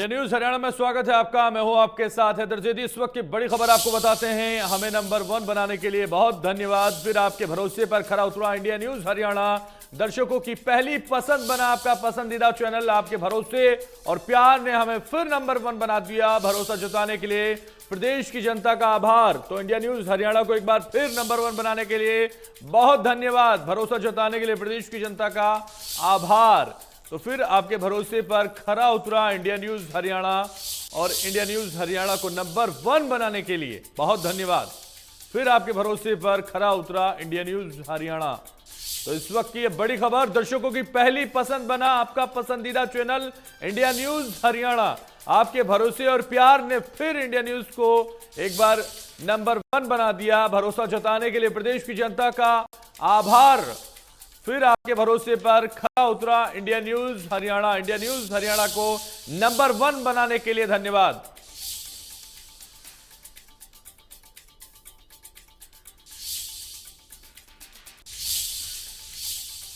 ये न्यूज हरियाणा में स्वागत है आपका। मैं हूं आपके साथ हैदर जैदी। इस वक्त की बड़ी खबर आपको बताते हैं। हमें नंबर 1 बनाने के लिए बहुत धन्यवाद। फिर आपके भरोसे पर खरा उतरा इंडिया न्यूज हरियाणा। दर्शकों की पहली पसंद बना आपका पसंदीदा चैनल। आपके भरोसे और प्यार ने हमें फिर नंबर 1 बना दिया। भरोसा जताने के लिए प्रदेश की जनता का आभार। तो इंडिया न्यूज हरियाणा को एक बार फिर नंबर 1 बनाने के लिए बहुत धन्यवाद। भरोसा जताने के लिए प्रदेश की जनता का आभार। तो फिर आपके भरोसे पर खरा उतरा इंडिया न्यूज हरियाणा और इंडिया न्यूज हरियाणा को नंबर 1 बनाने के लिए बहुत धन्यवाद। फिर आपके भरोसे पर खरा उतरा इंडिया न्यूज हरियाणा। तो इस वक्त की ये बड़ी खबर, दर्शकों की पहली पसंद बना आपका पसंदीदा चैनल इंडिया न्यूज हरियाणा। आपके भरोसे और प्यार ने फिर इंडिया न्यूज को एक बार नंबर 1 बना दिया। भरोसा जताने के लिए प्रदेश की जनता का आभार। फिर आपके भरोसे पर खरा उतरा India news Haryana. India news Haryana को नंबर 1 बनाने के लिए धन्यवाद।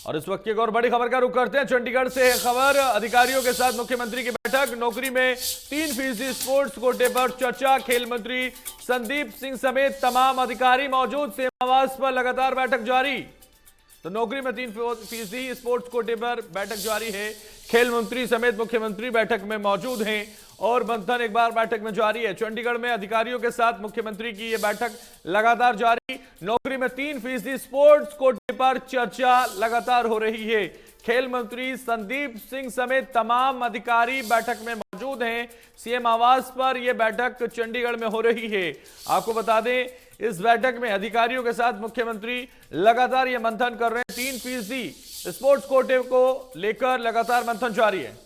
और इस वक्त की एक और बड़ी खबर का रुख करते हैं। चंडीगढ़ से खबर, अधिकारियों के साथ मुख्यमंत्री की बैठक। नौकरी में 3% स्पोर्ट्स कोटे पर चर्चा। खेल मंत्री संदीप सिंह समेत तमाम अधिकारी मौजूद। सीएम आवास पर लगातार बैठक जारी। तो नौकरी में 3% स्पोर्ट्स कोटे पर बैठक जारी है। खेल मंत्री समेत मुख्यमंत्री बैठक में मौजूद हैं और मंथन एक बार बैठक में जारी है। चंडीगढ़ में अधिकारियों के साथ मुख्यमंत्री की यह बैठक लगातार जारी। नौकरी में 3% स्पोर्ट्स कोटे पर चर्चा लगातार हो रही है। खेल मंत्री संदीप सिंह समेत तमाम अधिकारी बैठक में मौजूद हैं। सीएम आवास पर यह बैठक चंडीगढ़ में हो रही है। आपको बता दें, इस बैठक में अधिकारियों के साथ मुख्यमंत्री लगातार यह मंथन कर रहे हैं। 3% स्पोर्ट्स कोटे को लेकर लगातार मंथन जारी है।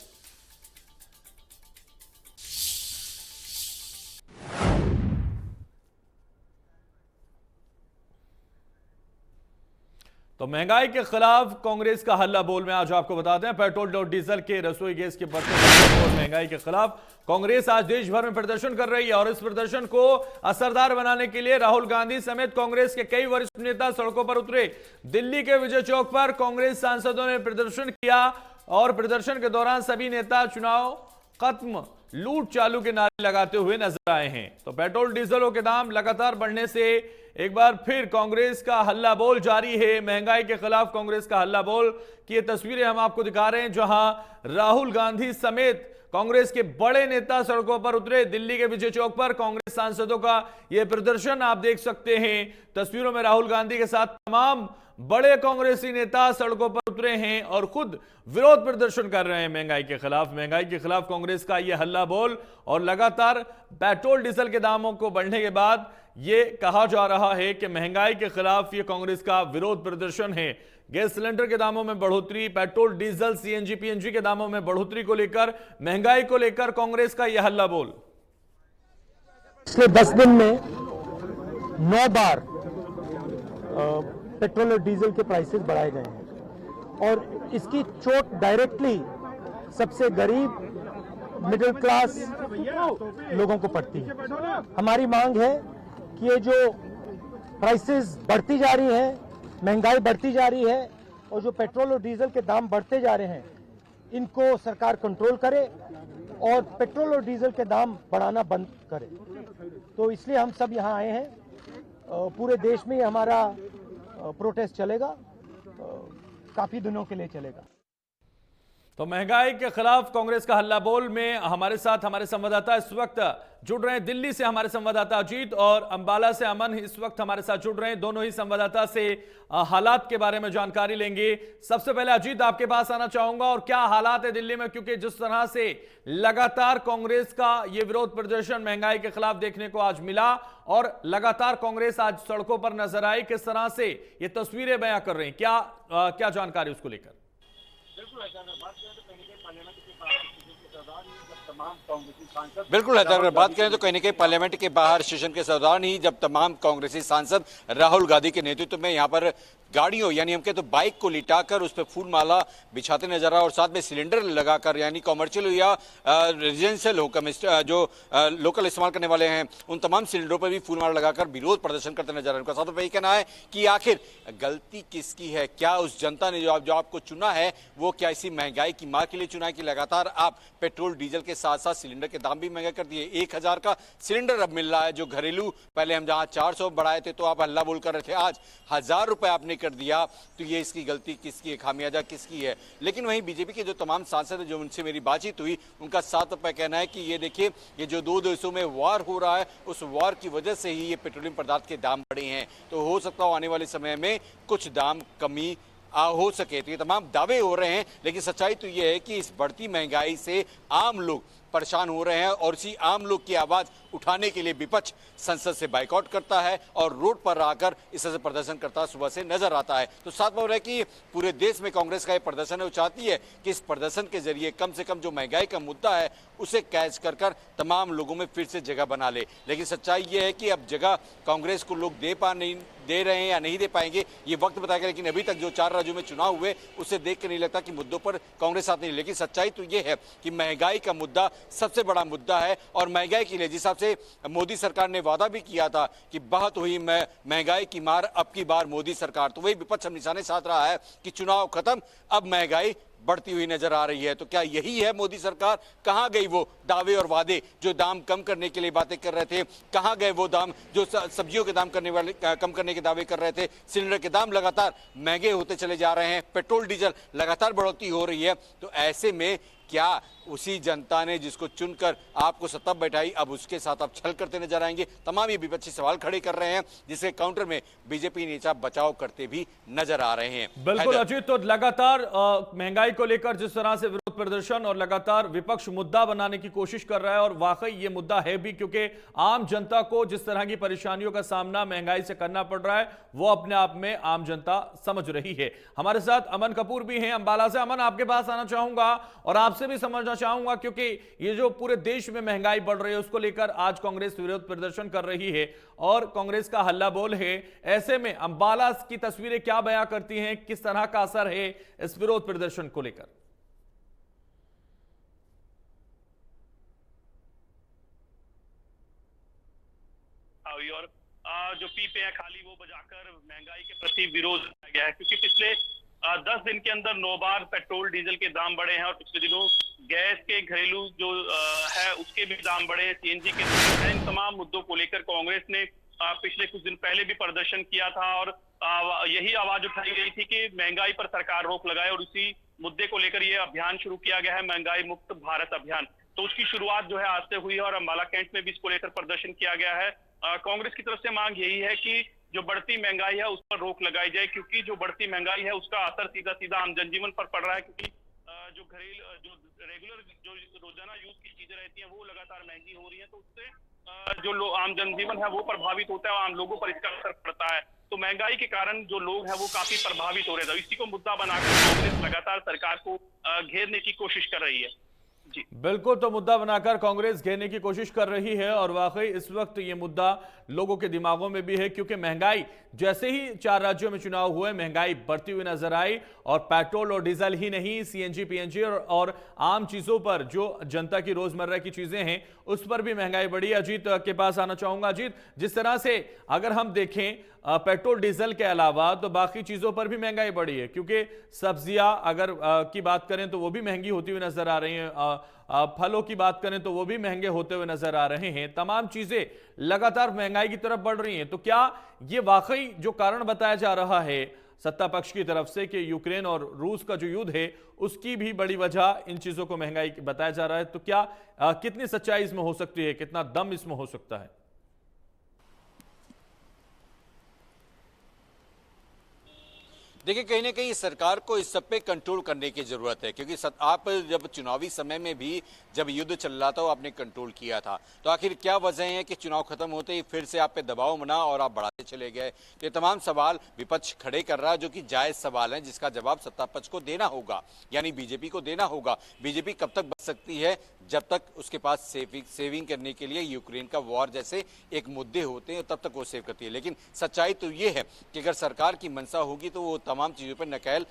तो महंगाई के खिलाफ कांग्रेस का हल्ला बोल में आज आपको बताते हैं। पेट्रोल और डीजल के, रसोई गैस के बढ़ते और महंगाई के खिलाफ कांग्रेस आज देश भर में प्रदर्शन कर रही है। और इस प्रदर्शन को असरदार बनाने के लिए राहुल गांधी समेत कांग्रेस के कई वरिष्ठ नेता सड़कों पर उतरे। दिल्ली के विजय चौक पर कांग्रेस सांसदों ने प्रदर्शन किया और प्रदर्शन के दौरान सभी नेता चुनाव खत्म, लूट चालू के नारे लगाते हुए नजर आए हैं। तो पेट्रोल डीजलों के दाम लगातार बढ़ने से एक बार फिर कांग्रेस का हल्ला बोल जारी है। महंगाई के खिलाफ कांग्रेस का हल्ला बोल की ये तस्वीरें हम आपको दिखा रहे हैं, जहां राहुल गांधी समेत कांग्रेस के बड़े नेता सड़कों पर उतरे। दिल्ली के विजय चौक पर कांग्रेस सांसदों का यह प्रदर्शन आप देख सकते हैं। तस्वीरों में राहुल गांधी के साथ तमाम बड़े कांग्रेसी नेता सड़कों पर उतरे हैं और खुद विरोध प्रदर्शन कर रहे हैं महंगाई के खिलाफ। महंगाई के खिलाफ कांग्रेस का यह हल्ला बोल और लगातार पेट्रोल डीजल के दामों को बढ़ने के बाद यह कहा जा रहा है कि महंगाई के खिलाफ यह कांग्रेस का विरोध प्रदर्शन है। गैस सिलेंडर के दामों में बढ़ोतरी, पेट्रोल डीजल सीएनजी पीएनजी के दामों में बढ़ोतरी को लेकर, महंगाई को लेकर कांग्रेस का यह हल्ला बोल। पिछले 10 दिन में 9 बार पेट्रोल और डीजल के प्राइसेस बढ़ाए गए हैं और इसकी चोट डायरेक्टली सबसे गरीब मिडिल क्लास लोगों को पड़ती है। हमारी मांग है कि ये जो प्राइसेस बढ़ती जा रही है, महंगाई बढ़ती जा रही है और जो पेट्रोल और डीजल के दाम बढ़ते जा रहे हैं, इनको सरकार कंट्रोल करे और पेट्रोल और डीजल के दाम बढ़ाना बंद करे। तो इसलिए हम सब यहाँ आए हैं। पूरे देश में हमारा प्रोटेस्ट चलेगा, काफी दिनों के लिए चलेगा। तो महंगाई के खिलाफ कांग्रेस का हल्ला बोल में हमारे साथ हमारे संवाददाता इस वक्त जुड़ रहे हैं। दिल्ली से हमारे संवाददाता अजीत और अंबाला से अमन इस वक्त हमारे साथ जुड़ रहे हैं। दोनों ही संवाददाता से हालात के बारे में जानकारी लेंगे। सबसे पहले अजीत, आपके पास आना चाहूंगा, और क्या हालात है दिल्ली में, क्योंकि जिस तरह से लगातार कांग्रेस का यह विरोध प्रदर्शन महंगाई के खिलाफ देखने को आज मिला और लगातार कांग्रेस आज सड़कों पर नजर आई, किस तरह से ये तस्वीरें बयां कर रही हैं, क्या जानकारी उसको लेकर? बिल्कुल अगर बात करें तो कहीं ना कहीं पार्लियामेंट के बाहर स्टेशन के दौरान ही जब तमाम कांग्रेसी सांसद राहुल गांधी के नेतृत्व में यहाँ पर गाड़ियों यानी हम कहते तो बाइक को लिटाकर उस पर फूल माला बिछाते नजर आए और साथ में सिलेंडर लगाकर यानी कॉमर्शियल या रेजिडेंशियल हो जो लोकल इस्तेमाल करने वाले हैं उन तमाम सिलेंडरों पर भी फूल माला लगाकर विरोध प्रदर्शन करते नजर आ रहे हैं। उनका साथ में यही कहना है कि आखिर गलती किसकी है, क्या उस जनता ने जो आपको चुना है वो क्या इसी महंगाई की मार के लिए चुना है कि लगातार आप पेट्रोल डीजल के साथ साथ सिलेंडर के दाम भी महंगे कर दिए। 1000 का सिलेंडर अब मिल रहा है जो घरेलू, पहले हम जहां 400 बढ़ाए थे तो आप हल्ला बोल कर रहे थे, आज 1000 रुपए आपने कर दिया, तो ये इसकी गलती किसकी है, खामियाजा किसकी है। लेकिन वहीं बीजेपी के जो तमाम सांसद जो उनसे मेरी बातचीत हुई उनका साफ तौर पर कहना है कि ये देखिए ये जो दो देशों में वॉर हो रहा है उस वॉर की वजह से ही ये पेट्रोलियम पदार्थ के दाम बढ़े हैं, तो हो सकता हो आने वाले समय में कुछ दाम कमी हो सके। तो ये तमाम दावे हो रहे हैं, लेकिन सच्चाई तो ये है कि इस बढ़ती महंगाई से आम लोग परेशान हो रहे हैं और इसी आम लोग की आवाज उठाने के लिए विपक्ष संसद से बाइकआउट करता है और रोड पर आकर इस तरह से प्रदर्शन करता सुबह से नजर आता है। तो साथ में हो रहा है कि पूरे देश में कांग्रेस का ये प्रदर्शन है, वो चाहती है कि इस प्रदर्शन के जरिए कम से कम जो महंगाई का मुद्दा है उसे कैच कर कर तमाम लोगों में फिर से जगह बना ले। लेकिन सच्चाई ये है कि अब जगह कांग्रेस को लोग नहीं दे रहे हैं या नहीं दे पाएंगे ये वक्त बताएगा, लेकिन अभी तक जो 4 राज्यों में चुनाव हुए उससे देख कर नहीं लगता कि मुद्दों पर कांग्रेस साथ नहीं। लेकिन सच्चाई तो ये है कि महंगाई का मुद्दा सबसे बड़ा मुद्दा है और महंगाई के लिए जिस हिसाब से मोदी सरकार ने वादा भी किया था कि बहुत हुई महंगाई की मार, अब की बार मोदी सरकार, तो वही विपक्ष हम निशाने साध रहा है कि चुनाव खत्म, अब महंगाई बढ़ती हुई नजर आ रही है। तो क्या यही है मोदी सरकार? कहां गई वो दावे और वादे जो दाम कम करने के लिए बातें कर रहे थे? कहां गए वो दाम जो सब्जियों के दाम कम करने के दावे कर रहे थे? सिलेंडर के दाम लगातार महंगे होते चले जा रहे हैं, पेट्रोल डीजल लगातार बढ़ोतरी हो रही है। तो ऐसे में क्या उसी जनता ने जिसको चुनकर आपको सत्ता बैठाई अब उसके साथ आप छल करते नजर आएंगे? तमाम ये विपक्षी सवाल खड़े कर रहे हैं जिसके काउंटर में बीजेपी नेता बचाव करते भी नजर आ रहे हैं। बिल्कुल अजीत, तो लगातार महंगाई को लेकर जिस तरह से विरोध प्रदर्शन और लगातार विपक्ष मुद्दा बनाने की कोशिश कर रहा है और वाकई ये मुद्दा है भी, क्योंकि आम जनता को जिस तरह की परेशानियों का सामना महंगाई से करना पड़ रहा है वो अपने आप में आम जनता समझ रही है। हमारे साथ अमन कपूर भी हैं अंबाला से। अमन, आपके पास आना चाहूंगा और आपसे भी समझना चाहूंगा, क्योंकि ये जो पूरे देश में महंगाई बढ़ रही है उसको लेकर आज कांग्रेस विरोध प्रदर्शन कर रही है और कांग्रेस का हल्ला बोल है। ऐसे में अंबाला की तस्वीरें क्या बयां करती हैं, किस तरह का असर है इस विरोध प्रदर्शन को लेकर? और जो पीपे है खाली वो बजाकर महंगाई के प्रति विरोध किया गया है, क्योंकि पिछले 10 दिन के अंदर 9 बार पेट्रोल डीजल के दाम बढ़े हैं और पिछले दिनों गैस के घरेलू जो है उसके भी दाम बढ़े हैं, सीएनजी के दाम बढ़े। इन तमाम मुद्दों को लेकर कांग्रेस ने पिछले कुछ दिन पहले भी प्रदर्शन किया था और यही आवाज उठाई गई थी कि महंगाई पर सरकार रोक लगाए और उसी मुद्दे को लेकर ये अभियान शुरू किया गया है, महंगाई मुक्त भारत अभियान। तो उसकी शुरुआत जो है आज से हुई है और अम्बाला कैंट में भी इसको लेकर प्रदर्शन किया गया है। कांग्रेस की तरफ से मांग यही है कि जो बढ़ती महंगाई है उस पर रोक लगाई जाए, क्योंकि जो बढ़ती महंगाई है उसका असर सीधा सीधा आम जनजीवन पर पड़ रहा है, क्योंकि जो रेगुलर जो रोजाना यूज की चीजें रहती हैं वो लगातार महंगी हो रही है, तो उससे जो आम जनजीवन है वो प्रभावित होता है और आम लोगों पर इसका असर पड़ता है। तो महंगाई के कारण जो लोग हैं वो काफी प्रभावित हो रहे थे। इसी को मुद्दा बनाकर कांग्रेस लगातार सरकार को घेरने की कोशिश कर रही है। जी बिल्कुल, तो मुद्दा बनाकर कांग्रेस घेरने की कोशिश कर रही है और वाकई इस वक्त ये मुद्दा लोगों के दिमागों में भी है, क्योंकि महंगाई जैसे ही 4 राज्यों में चुनाव हुए महंगाई बढ़ती हुई नजर आई और पेट्रोल और डीजल ही नहीं, सीएनजी पीएनजी और आम चीजों पर जो जनता की रोजमर्रा की चीजें हैं उस पर भी महंगाई बढ़ी। अजीत के पास आना चाहूंगा। अजीत, जिस तरह से अगर हम देखें पेट्रोल डीजल के अलावा तो बाकी चीजों पर भी महंगाई बढ़ी है, क्योंकि सब्जियां अगर की बात करें तो वो भी महंगी होती हुई नजर आ रही हैं, फलों की बात करें तो वो भी महंगे होते हुए नजर आ रहे हैं, तमाम चीजें लगातार महंगाई की तरफ बढ़ रही हैं। तो क्या ये वाकई जो कारण बताया जा रहा है सत्ता पक्ष की तरफ से कि यूक्रेन और रूस का जो युद्ध है उसकी भी बड़ी वजह इन चीजों को महंगाई बताया जा रहा है, तो क्या कितनी सच्चाई इसमें हो सकती है, कितना दम इसमें हो सकता है? देखिए, कहीं ना कहीं सरकार को इस सब पे कंट्रोल करने की जरूरत है, क्योंकि आप जब चुनावी समय में भी जब युद्ध चल रहा था वो आपने कंट्रोल किया था, तो आखिर क्या वजह है कि चुनाव खत्म होते ही फिर से आप पे दबाव बना और आप बढ़ाते चले गए? तो ये तमाम सवाल विपक्ष खड़े कर रहा है, जो कि जायज सवाल है, जिसका जवाब सत्ता पक्ष को देना होगा, यानी बीजेपी को देना होगा। बीजेपी कब तक बच सकती है? जब तक उसके पास सेविंग करने के लिए यूक्रेन का वॉर जैसे एक मुद्दे होते हैं, तब तक वो सेव करती है। लेकिन सच्चाई तो ये है कि अगर सरकार की मंशा होगी तो वो तमाम चीजों पर नकेल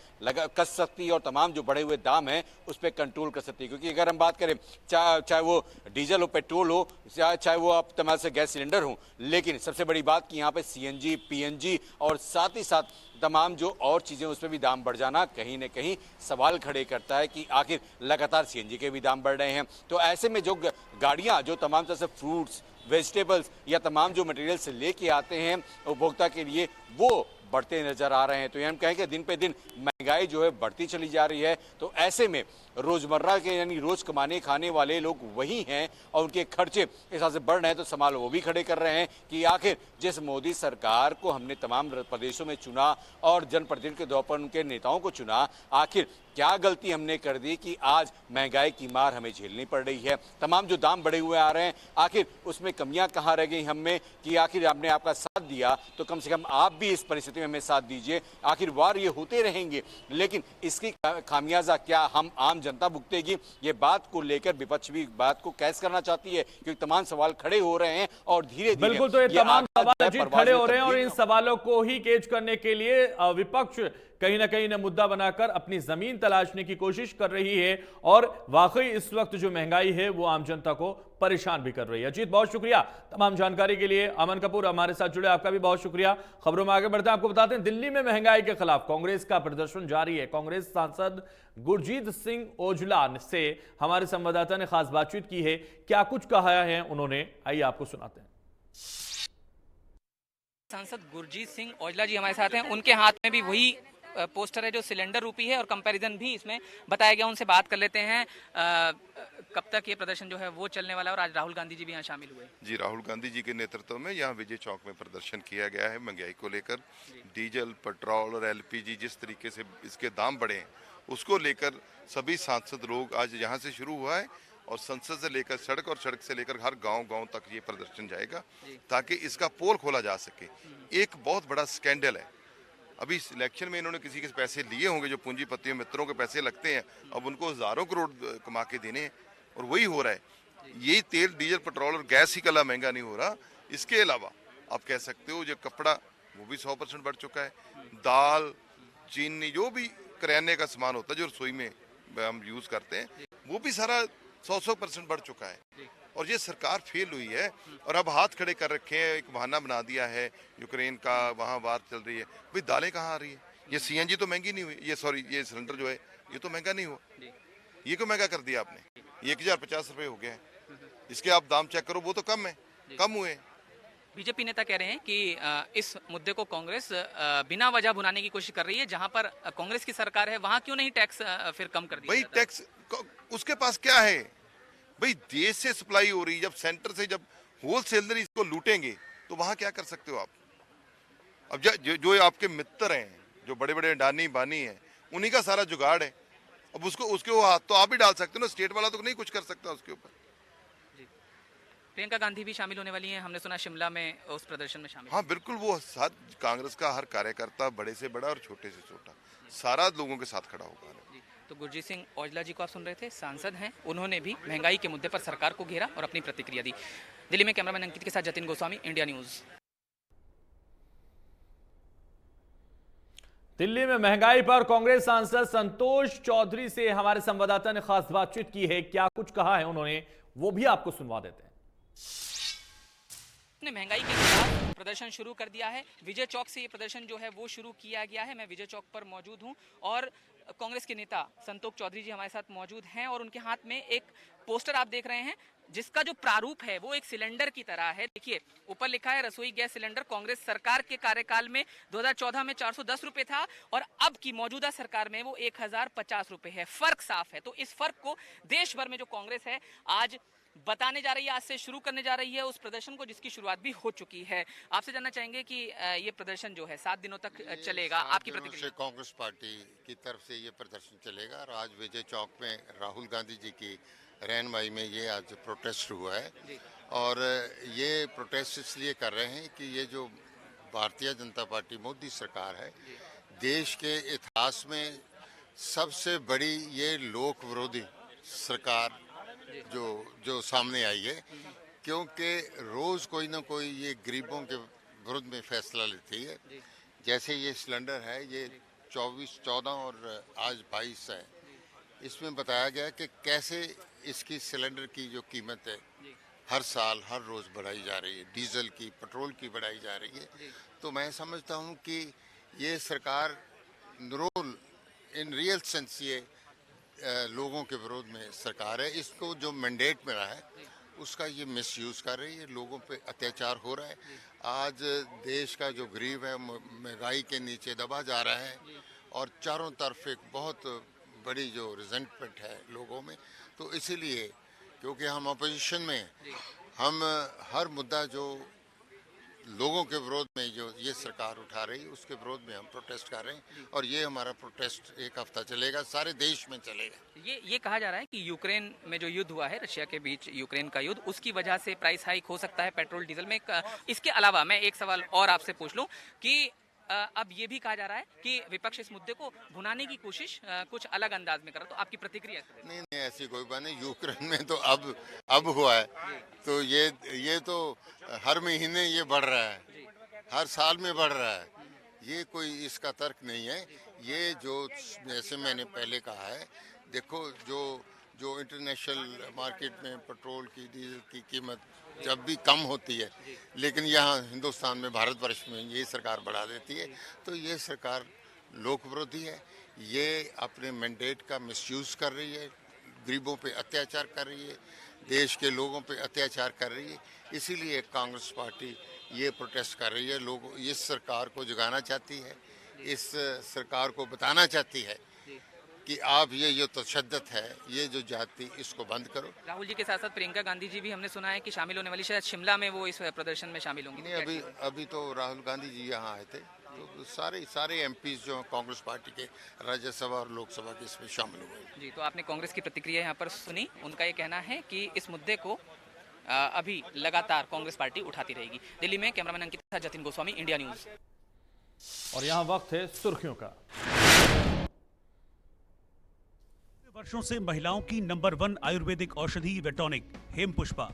कस सकती है और तमाम जो बढ़े हुए दाम हैं उस पर कंट्रोल कर सकती है। क्योंकि अगर हम बात करें, चाहे वो डीजल हो, पेट्रोल हो, चाहे वो आप तमाम से गैस सिलेंडर हो, लेकिन सबसे बड़ी बात कि यहाँ पे सीएनजी, पीएनजी और साथ ही साथ तमाम जो और चीजें उस पर भी दाम बढ़ जाना कहीं न कहीं सवाल खड़े करता है कि आखिर लगातार सीएनजी के भी दाम बढ़ रहे हैं। तो ऐसे में जो गाड़ियां जो तमाम तरह से फ्रूट्स, वेजिटेबल्स या तमाम जो मटेरियल से लेके आते हैं उपभोक्ता के लिए, वो बढ़ते नजर आ रहे हैं। तो ये हम कहें कि दिन पे दिन महंगाई जो है बढ़ती चली जा रही है। तो ऐसे में रोजमर्रा के यानी रोज कमाने खाने वाले लोग वही हैं और उनके खर्चे इस हिसाब से बढ़ रहे हैं। तो सवाल वो भी खड़े कर रहे हैं कि आखिर जिस मोदी सरकार को हमने तमाम प्रदेशों में चुना और जनप्रतिनिधि के तौर पर उनके नेताओं को चुना, आखिर क्या गलती हमने कर दी कि आज महंगाई की मार हमें झेलनी पड़ रही है? तमाम जो दाम बढ़े हुए आ रहे हैं, आखिर उसमें कमियां कहाँ रह गई हमें कि आखिर आपने आपका साथ दिया, तो कम से कम आप भी इस परिस्थिति में हमें साथ दीजिए। आखिर वार ये होते रहेंगे, लेकिन इसकी खामियाजा क्या हम आम जनता भुगतेगी? ये बात को लेकर विपक्ष भी बात को कैश करना चाहती है, क्योंकि तमाम सवाल खड़े हो रहे हैं और धीरे धीरे बिल्कुल, तो ये तमाम सवाल अजीत खड़े हो रहे हैं और इन सवालों को ही कैच करने के लिए विपक्ष कहीं ना कहीं ना मुद्दा बनाकर अपनी जमीन तलाशने की कोशिश कर रही है और वाकई इस वक्त जो महंगाई है वो आम जनता को परेशान भी कर रही है। अजीत, बहुत शुक्रिया तमाम जानकारी के लिए। अमन कपूर हमारे साथ जुड़े, आपका भी बहुत शुक्रिया। खबरों में आगे बढ़ते हैं, आपको बताते हैं दिल्ली में महंगाई के खिलाफ कांग्रेस का प्रदर्शन जारी है। कांग्रेस सांसद गुरजीत सिंह ओजला से हमारे संवाददाता ने खास बातचीत की है। क्या कुछ कहा है उन्होंने, आइए आपको सुनाते हैं। सांसद गुरजीत सिंह औजला जी हमारे साथ हैं, उनके हाथ में भी वही पोस्टर है जो सिलेंडर रूपी है और कंपैरिजन भी इसमें बताया गया। उनसे बात कर लेते हैं, कब तक ये प्रदर्शन जो है वो चलने वाला है और आज राहुल गांधी जी भी यहाँ शामिल हुए? जी, राहुल गांधी जी के नेतृत्व में यहाँ विजय चौक में प्रदर्शन किया गया है। महंगाई को लेकर डीजल, पेट्रोल और एलपीजी जिस तरीके से इसके दाम बढ़े हैं उसको लेकर सभी सांसद लोग आज यहाँ से शुरू हुआ है और संसद से लेकर सड़क और सड़क से लेकर हर गांव तक ये प्रदर्शन जाएगा ताकि इसका पोल खोला जा सके। एक बहुत बड़ा स्कैंडल है, अभी इस इलेक्शन में इन्होंने किसी के पैसे लिए होंगे, जो पूंजीपतियों मित्रों के पैसे लगते हैं, अब उनको हजारों करोड़ कमा के देने हैं और वही हो रहा है। यही तेल, डीजल, पेट्रोल और गैस ही कला महंगा नहीं हो रहा, इसके अलावा आप कह सकते हो जो कपड़ा वो भी 100% बढ़ चुका है। दाल, चीनी, जो भी करियाने का सामान होता है जो रसोई में हम यूज करते हैं, वो भी सारा 100% बढ़ चुका है। और ये सरकार फेल हुई है और अब हाथ खड़े कर रखे हैं, एक बहाना बना दिया है यूक्रेन का, वहाँ वार चल रही है। भाई दालें कहाँ आ रही है? ये सीएनजी तो महंगी नहीं हुई, ये सिलेंडर जो है ये तो महंगा नहीं हुआ, ये क्यों महंगा कर दिया आपने? 1050 रुपये हो गया है, इसके आप दाम चेक करो, वो तो कम है, कम हुए। बीजेपी नेता कह रहे हैं कि इस मुद्दे को कांग्रेस बिना वजह भुनाने की कोशिश कर रही है। जहां पर कांग्रेस की सरकार है वहां क्यों नहीं टैक्स फिर कम कर दिया? भाई टैक्स उसके पास क्या है? भाई देश से सप्लाई हो रही, जब सेंटर से जब होलसेलर इसको लूटेंगे तो वहां क्या कर सकते हो आप? अब जो आपके मित्र हैं, जो बड़े बड़े अडानी बानी हैं, उन्हीं का सारा जुगाड़ है। अब उसके हाथ तो आप भी डाल सकते हो ना, स्टेट वाला तो नहीं कुछ कर सकता उसके ऊपर। प्रियंका गांधी भी शामिल होने वाली हैं, हमने सुना शिमला में उस प्रदर्शन में शामिल। हाँ बिल्कुल, वो कांग्रेस का हर कार्यकर्ता, बड़े से बड़ा और छोटे से छोटा, सारा लोगों के साथ खड़ा होगा। तो गुरजीत सिंह औजला जी को आप सुन रहे थे, सांसद हैं, उन्होंने भी महंगाई के मुद्दे पर सरकार को घेरा और अपनी प्रतिक्रिया दी। दिल्ली में कैमरामैन अंकित के साथ जतिन गोस्वामी, इंडिया न्यूज। दिल्ली में महंगाई पर कांग्रेस सांसद संतोष चौधरी से हमारे संवाददाता ने खास बातचीत की है। क्या कुछ कहा है उन्होंने, वो भी आपको सुनवा देते हैं। ने महंगाई के खिलाफ प्रदर्शन शुरू कर दिया है। विजय चौक से ये प्रदर्शन जो है वो शुरू किया गया है। मैं विजय चौक पर मौजूद हूं और कांग्रेस के नेता संतोष चौधरी जी हमारे साथ मौजूद हैं और उनके हाथ में एक पोस्टर आप देख रहे हैं जिसका जो प्रारूप है वो एक सिलेंडर की तरह है। देखिए ऊपर लिखा है रसोई गैस सिलेंडर कांग्रेस सरकार के कार्यकाल में 2014 में 410 रुपए था और अब की मौजूदा सरकार में वो 1050 रुपए है। फर्क साफ है। तो इस फर्क को देश भर में जो कांग्रेस है आज बताने जा रही है, आज से शुरू करने जा रही है उस प्रदर्शन को जिसकी शुरुआत भी हो चुकी है। आपसे जानना चाहेंगे कि ये प्रदर्शन जो है 7 दिनों तक चलेगा, आपकी प्रतिक्रिया? कांग्रेस पार्टी की तरफ से ये प्रदर्शन चलेगा और आज विजय चौक में राहुल गांधी जी की रहनुमाई में ये आज प्रोटेस्ट हुआ है। और ये प्रोटेस्ट इसलिए कर रहे हैं कि ये जो भारतीय जनता पार्टी मोदी सरकार है, देश के इतिहास में सबसे बड़ी ये लोक विरोधी सरकार जो सामने आई है, क्योंकि रोज कोई ना कोई ये गरीबों के विरुद्ध में फैसला लेती है। जैसे ये सिलेंडर है, ये 14 और आज 22 है। इसमें बताया गया कि कैसे इसकी सिलेंडर की जो कीमत है हर साल हर रोज बढ़ाई जा रही है, डीजल की, पेट्रोल की बढ़ाई जा रही है। तो मैं समझता हूँ कि ये सरकार रोल इन रियल सेंस ये लोगों के विरोध में सरकार है। इसको जो मैंडेट मिला है उसका ये मिसयूज कर रही है, लोगों पे अत्याचार हो रहा है। आज देश का जो गरीब है महंगाई के नीचे दबा जा रहा है और चारों तरफ एक बहुत बड़ी जो रिजेंटमेंट है लोगों में। तो इसीलिए क्योंकि हम अपोजिशन में, हम हर मुद्दा जो लोगों के विरोध में जो ये सरकार उठा रही है उसके विरोध में हम प्रोटेस्ट कर रहे हैं। और ये हमारा प्रोटेस्ट एक हफ्ता चलेगा, सारे देश में चलेगा। ये कहा जा रहा है कि यूक्रेन में जो युद्ध हुआ है, रशिया के बीच यूक्रेन का युद्ध, उसकी वजह से प्राइस हाइक हो सकता है पेट्रोल डीजल में। इसके अलावा मैं एक सवाल और आपसे पूछ लूं कि अब ये भी कहा जा रहा है कि विपक्ष इस मुद्दे को भुनाने की कोशिश कुछ अलग अंदाज में कर रहा है, तो आपकी प्रतिक्रिया? नहीं, ऐसी कोई बात नहीं। यूक्रेन में तो अब हुआ है, तो ये तो हर महीने ये बढ़ रहा है, हर साल में बढ़ रहा है। ये कोई इसका तर्क नहीं है। ये जो जैसे मैंने पहले कहा है, देखो जो इंटरनेशनल मार्केट में पेट्रोल की, डीजल की कीमत जब भी कम होती है, लेकिन यहाँ हिंदुस्तान में, भारतवर्ष में ये सरकार बढ़ा देती है। तो ये सरकार लोक विरोधी है, ये अपने मैंडेट का मिसयूज कर रही है, गरीबों पे अत्याचार कर रही है, देश के लोगों पे अत्याचार कर रही है। इसीलिए कांग्रेस पार्टी ये प्रोटेस्ट कर रही है। लोग इस सरकार को जगाना चाहती है, इस सरकार को बताना चाहती है कि आप ये जो तशद्दुद है, ये जो जाति, इसको बंद करो। राहुल जी के साथ साथ प्रियंका गांधी जी भी हमने सुना है कि शामिल होने वाली, शायद शिमला में वो इस प्रदर्शन में शामिल होंगी। नहीं, अभी तो राहुल गांधी जी यहाँ आए थे, तो सारे एमपीज जो कांग्रेस पार्टी के राज्यसभा और लोकसभा के इसमें शामिल हुए। जी, तो आपने कांग्रेस की प्रतिक्रिया यहाँ पर सुनी। उनका ये कहना है कि इस मुद्दे को अभी लगातार कांग्रेस पार्टी उठाती रहेगी। दिल्ली में कैमरामैन अंकित के साथ जतिन गोस्वामी, इंडिया न्यूज। और यहाँ वक्त है सुर्खियों का। वर्षों से महिलाओं की नंबर 1 आयुर्वेदिक औषधि वेटॉनिक हेमपुष्पा।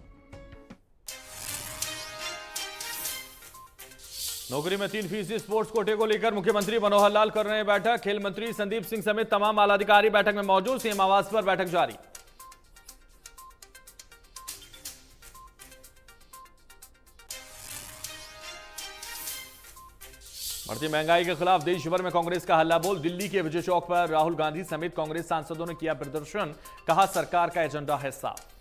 नौकरी में 3% स्पोर्ट्स कोटे को लेकर मुख्यमंत्री मनोहर लाल कर रहे हैं बैठक। खेल मंत्री संदीप सिंह समेत तमाम आलाधिकारी बैठक में मौजूद। सीएम आवास पर बैठक जारी। बढ़ती महंगाई के खिलाफ देश भर में कांग्रेस का हल्ला बोल। दिल्ली के विजय चौक पर राहुल गांधी समेत कांग्रेस सांसदों ने किया प्रदर्शन। कहा सरकार का एजेंडा है साफ।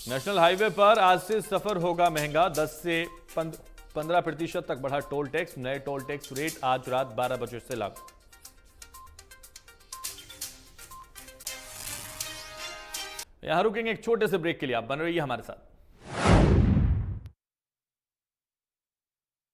नेशनल हाईवे पर आज से सफर होगा महंगा। 10 से 15% तक बढ़ा टोल टैक्स। नए टोल टैक्स रेट आज रात 12 बजे से लागू। यहां रुकेंगे एक छोटे से ब्रेक के लिए, आप बन रहिए हमारे साथ।